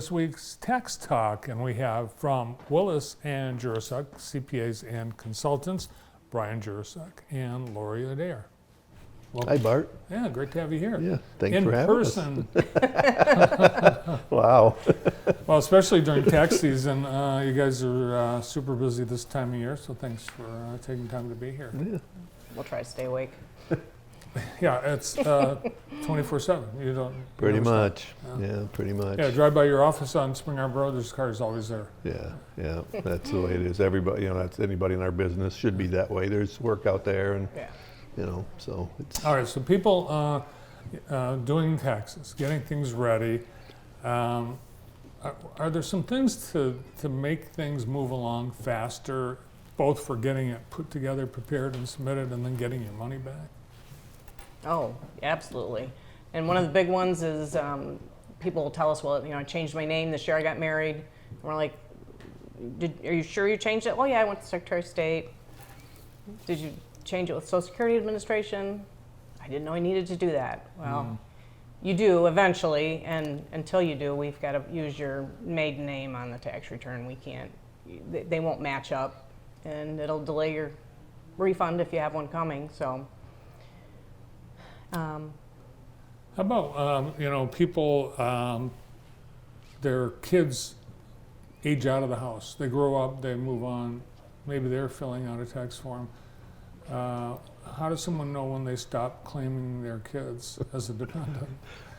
This week's tax talk, and we have from Willis and Jurasek, CPAs and consultants, Brian Jurasek and Lori Adair. Hi, Bart. Yeah, great to have you here. Yeah, thanks for having us. In person. Wow. Well, especially during tax season, you guys are super busy this time of year, so thanks for taking time to be here. Yeah. We'll try to stay awake. Yeah, it's 24/7. You don't. Pretty never much. stop. Yeah, pretty much. Yeah, drive by your office on Spring Arbor Road. There's cars always there. Yeah, that's the way it is. Everybody, that's anybody in our business should be that way. There's work out there, and so it's. All right, so people doing taxes, getting things ready. Are there some things to make things move along faster, both for getting it put together, prepared, and submitted, and then getting your money back? Oh, absolutely. And one of the big ones is people will tell us, well, I changed my name this year. I got married. And we're like, are you sure you changed it? Oh, yeah, I went to Secretary of State. Did you change it with Social Security Administration? I didn't know I needed to do that. Well, you do eventually, and until you do, we've got to use your maiden name on the tax return. We can't, they won't match up, and it'll delay your refund if you have one coming, so. How about, people, their kids age out of the house. They grow up, they move on. Maybe they're filling out a tax form. How does someone know when they stop claiming their kids as a dependent?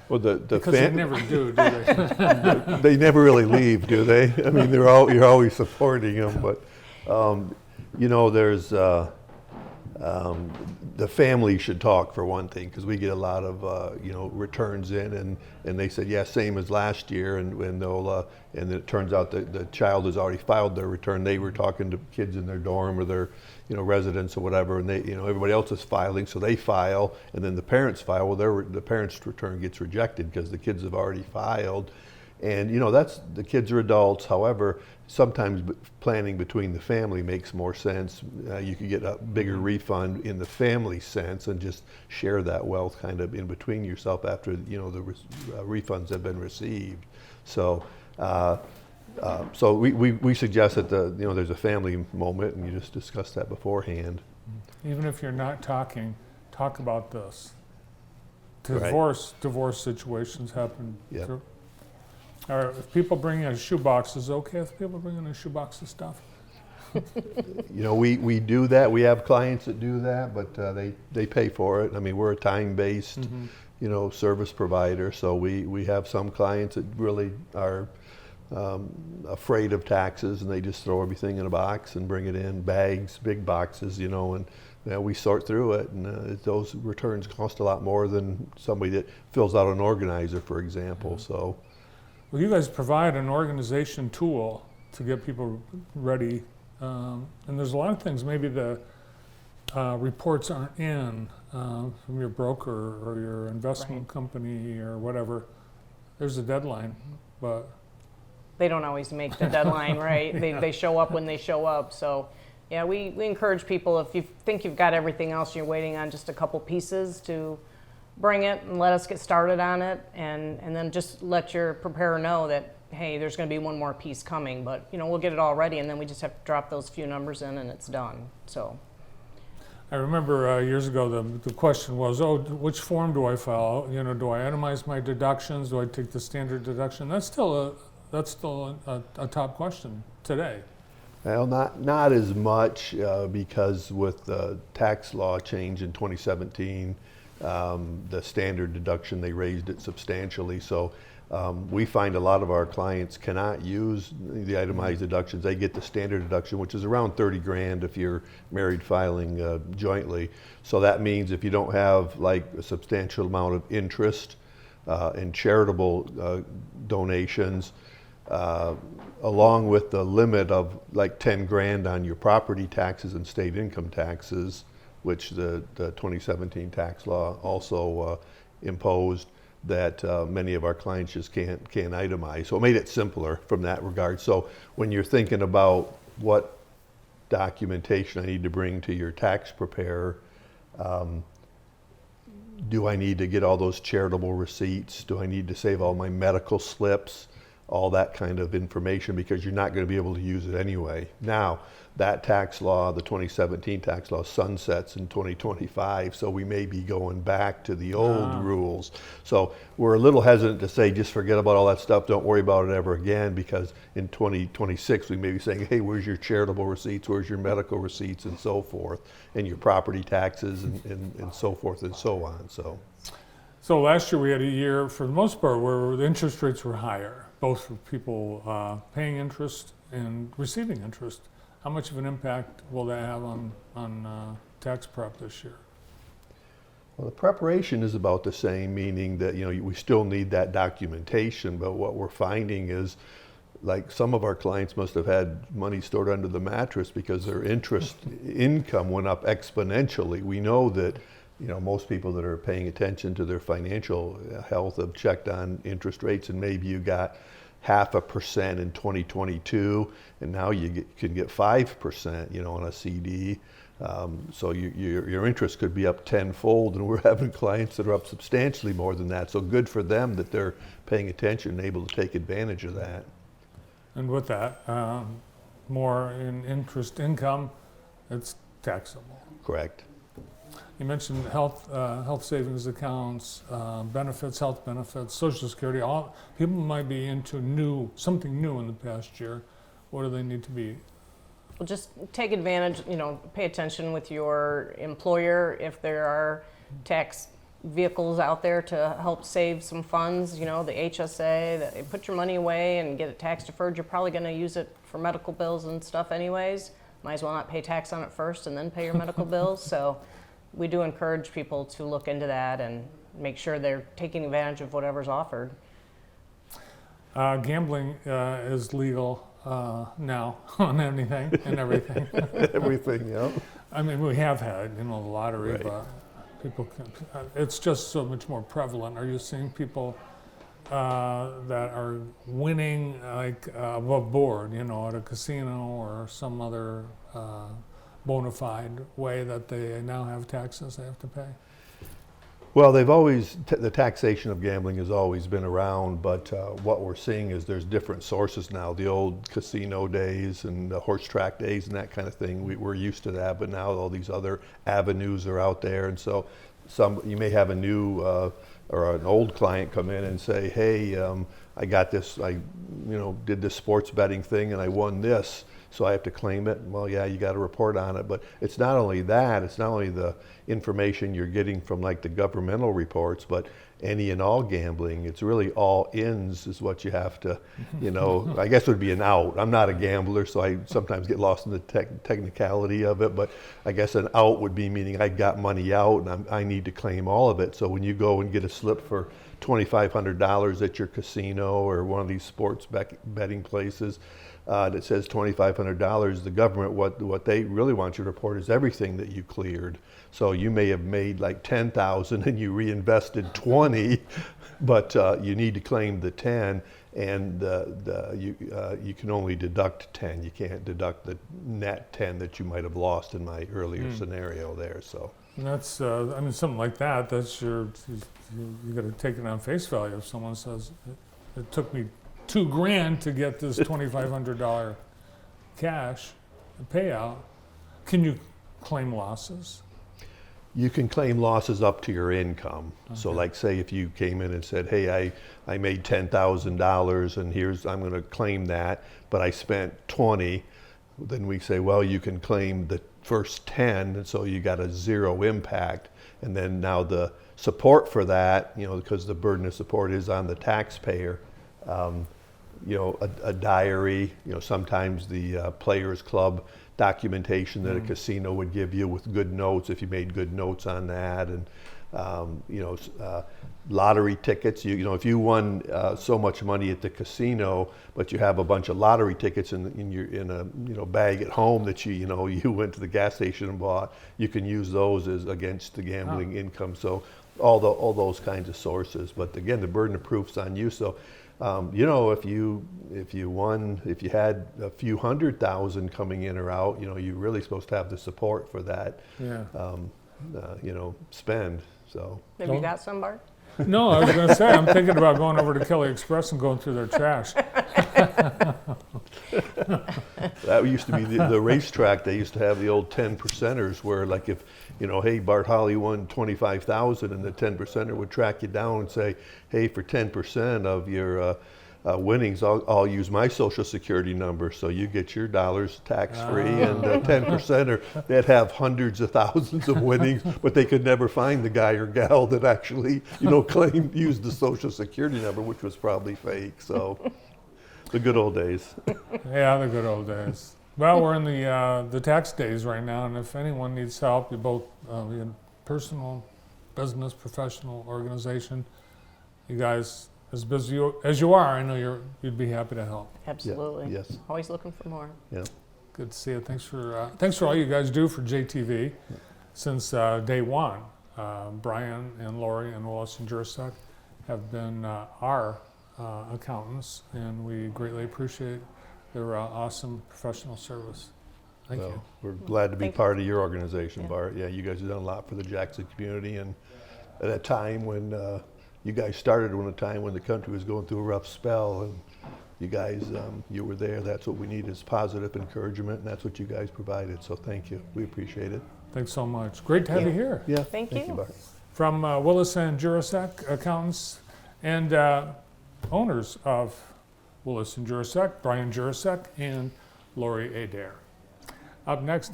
Well, because they never do they? They never really leave, do they? I mean, you're always supporting them, but there's. The family should talk for one thing, because we get a lot of returns in, and they said, yeah, same as last year, and they'll and it turns out that the child has already filed their return. They were talking to kids in their dorm or their residents or whatever, and they everybody else is filing, so they file, and then the parents file. Well, the parents' return gets rejected because the kids have already filed. And that's, the kids are adults. However, sometimes planning between the family makes more sense. You could get a bigger refund in the family sense and just share that wealth kind of in between yourself after the refunds have been received. So, so we suggest that there's a family moment, and you just discuss that beforehand. Even if you're not talking, talk about this. Right. Divorce situations happen. Yeah. Or if people bring in shoeboxes, is it okay if people bring in a shoebox of stuff? We do that. We have clients that do that, but they pay for it. I mean, we're a time-based, service provider, so we have some clients that really are afraid of taxes, and they just throw everything in a box and bring it in bags, big boxes, and we sort through it, and those returns cost a lot more than somebody that fills out an organizer, for example. So. Well, you guys provide an organization tool to get people ready, and there's a lot of things maybe the reports aren't in from your broker or your investment company or whatever. There's a deadline, but They don't always make the deadline, right? They show up when they show up. So, yeah, we encourage people, if you think you've got everything else, you're waiting on just a couple pieces, to bring it and let us get started on it, and then just let your preparer know that, hey, there's going to be one more piece coming, but we'll get it all ready, and then we just have to drop those few numbers in and it's done. So I remember years ago the question was, which form do I file? Do I itemize my deductions? Do I take the standard deduction? That's still a top question today. Well, not as much, because with the tax law change in 2017, the standard deduction, they raised it substantially. So we find a lot of our clients cannot use the itemized deductions. They get the standard deduction, which is around 30 grand if you're married filing jointly. So that means if you don't have like a substantial amount of interest and charitable donations, along with the limit of like 10 grand on your property taxes and state income taxes, which the 2017 tax law also imposed, that many of our clients just can't itemize. So it made it simpler from that regard. So when you're thinking about what documentation I need to bring to your tax preparer, do I need to get all those charitable receipts? Do I need to save all my medical slips? all that kind of information, because you're not going to be able to use it anyway. Now, that tax law, the 2017 tax law, sunsets in 2025, so we may be going back to the old rules. So we're a little hesitant to say, just forget about all that stuff, don't worry about it ever again, because in 2026 we may be saying, hey, where's your charitable receipts, where's your medical receipts, and so forth, and your property taxes, and so forth and so on. So last year we had a year, for the most part, where the interest rates were higher, both for people paying interest and receiving interest. How much of an impact will that have on tax prep this year? Well, the preparation is about the same, meaning that, you know, we still need that documentation, but what we're finding is, like, some of our clients must have had money stored under the mattress because their interest income went up exponentially. We know that, you know, most people that are paying attention to their financial health have checked on interest rates, and maybe you got 0.5% in 2022, and now you can get 5%, you know, on a CD. So your interest could be up tenfold, and we're having clients that are up substantially more than that. So good for them that they're paying attention and able to take advantage of that. And with that, more in interest income, it's taxable. Correct. You mentioned health savings accounts, benefits, health benefits, Social Security. All people might be into something new in the past year. What do they need to be? Well, just take advantage, you know, pay attention with your employer if there are tax vehicles out there to help save some funds, you know, the HSA, that you put your money away and get it tax deferred. You're probably going to use it for medical bills and stuff anyways. Might as well not pay tax on it first and then pay your medical bills. So we do encourage people to look into that and make sure they're taking advantage of whatever's offered. Gambling is legal now on anything and everything. Everything, yeah. I mean, we have had, you know, the lottery, Right. but people can, it's just so much more prevalent. Are you seeing people that are winning like above board, you know, at a casino or some other bona fide way that they now have taxes they have to pay? Well, they've always, the taxation of gambling has always been around, but what we're seeing is there's different sources now. The old casino days and the horse track days and that kind of thing, we're used to that, but now all these other avenues are out there. And so you may have a new or an old client come in and say, hey, I got this, did this sports betting thing and I won this, so I have to claim it. Well, yeah, you got to report on it. But it's not only that, it's not only the information you're getting from like the governmental reports, but any and all gambling. It's really all ins is what you have to, I guess it would be an out. I'm not a gambler, so I sometimes get lost in the technicality of it, but I guess an out would be meaning I got money out and I need to claim all of it. So when you go and get a slip for $2,500 at your casino or one of these sports betting places, that says $2,500, the government, what they really want you to report is everything that you cleared. So you may have made like 10,000 and you reinvested 20, but you need to claim the 10, and you can only deduct 10. You can't deduct the net 10 that you might have lost in my earlier scenario there. So. And that's, something like that, that's you got to take it on face value. If someone says, it took me $2,000 to get this $2,500 cash payout, can you claim losses? You can claim losses up to your income. Okay. So like say if you came in and said, hey, I made $10,000 and I'm going to claim that, but I spent 20, then we say, well, you can claim the first 10, and so you got a zero impact. And then now the support for that, because the burden of support is on the taxpayer, a diary, sometimes the Players Club documentation that a casino would give you with good notes if you made good notes on that, and lottery tickets. If you won so much money at the casino, but you have a bunch of lottery tickets in a bag at home that you went to the gas station and bought, you can use those as against the gambling income. So all those kinds of sources. But again, the burden of proof's on you. So. If you had a few 100,000 coming in or out, you're really supposed to have the support for that, Yeah. spend. So. Have you got some, Bart? No, I was going to say, I'm thinking about going over to Kelly Express and going through their trash. That used to be the racetrack. They used to have the old 10%ers where, like, if, you know, hey, Bart Holly won 25,000, and the 10%er would track you down and say, hey, for 10% of your winnings, I'll use my social security number, so you get your dollars tax-free. And 10%er, they'd have hundreds of thousands of winnings, but they could never find the guy or gal that actually, you know, used the social security number, which was probably fake. So the good old days. Yeah, the good old days. Well, we're in the tax days right now, and if anyone needs help, you both, personal, business, professional, organization, you guys, as busy as you are, I know you'd be happy to help. Absolutely. Yeah, yes. Always looking for more. Yeah. Good to see you. Thanks for all you guys do for JTV since day one. Brian and Lori and Willis and Jurasek have been our accountants, and we greatly appreciate their awesome professional service. Thank you. We're glad to be Thank you. part of your organization, Yeah. Bart. Yeah, you guys have done a lot for the Jackson community, and at a time when you guys started, when a time when the country was going through a rough spell, and you guys, you were there. That's what we need, is positive encouragement, and that's what you guys provided. So thank you. We appreciate it. Thanks so much. Great to have you here. Yeah. Thank you. Bart. From Willis and Jurasek, accountants and owners of Willis and Jurasek, Brian Jurasek and Lori Adair. Up next,